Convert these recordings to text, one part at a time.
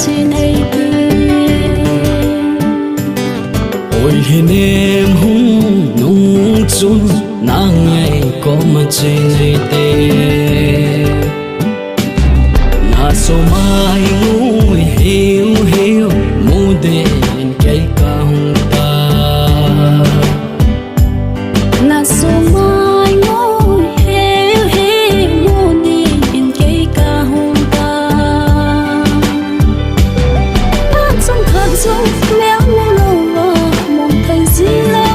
trên hay đi ôi hiền em hung nung chun nàng ngày có mà trên hay tê na so mai ngui hiu hiu mu đen cây ca hung ta na so mai ngồi hiu hiu mu đen cây ca hung ta hát trong khát dấu méo lâu mong thấy gì lo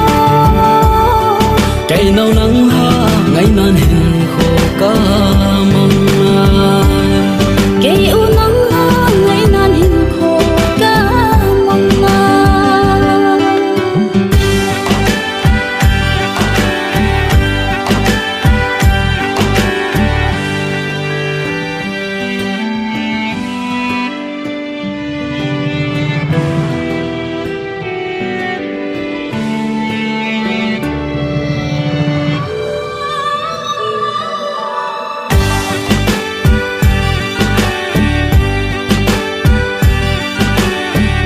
cây nào nắng ha ngày nan hình khô ca mong cây u nắng ha ngày nan hình khô ca mong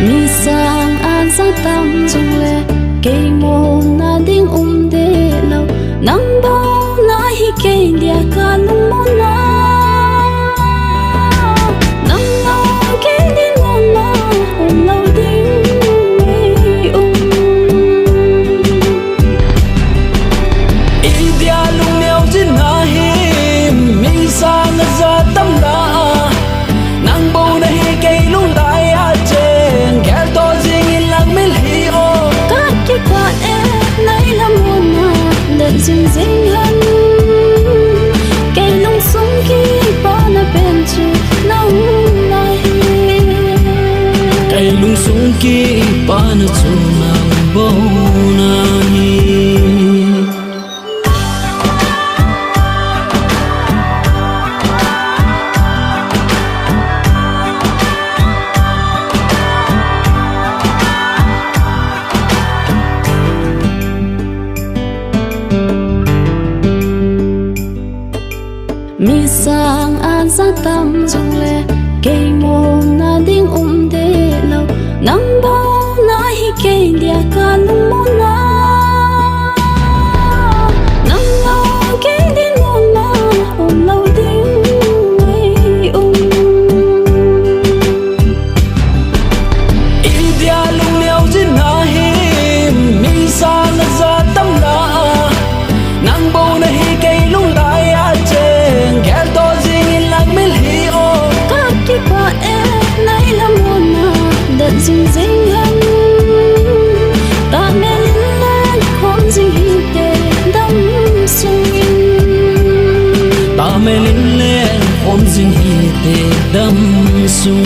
mi sang an sa tam chung le cây mồ na ding de lâu nắng bao na hi cây dia ca lung mo na nắng lâu cây đi ngon na hồng lâu ding ý dia lung neo trên na hi mi sang ra tâm la nang bầu na hi cây lung đại a chen kẻ to riêng in lặng mê li ô các cái quả em nay là mùa mà đợt dừng dinh hơn cây lung súng kia bao na bên chu nắng nay cây lung sung ki pa na chu nang bầu na hi mi sang an sa tam chung le cây mồ na ding de lâu nắng bao na hi cây dia ca lung mo na nắng lâu cây đi ngon na hồng lâu ding ý dia lung neo trên na hi mi sang ra tâm la nang bầu na hi cây lung đại a chen kẻ to riêng in lặng mê li ô các cái quả em nay là mùa mà đợt dừng dinh hơn ta mê lên không gì để đắm sung ta mê lên hôm dinh hi tê đâm sung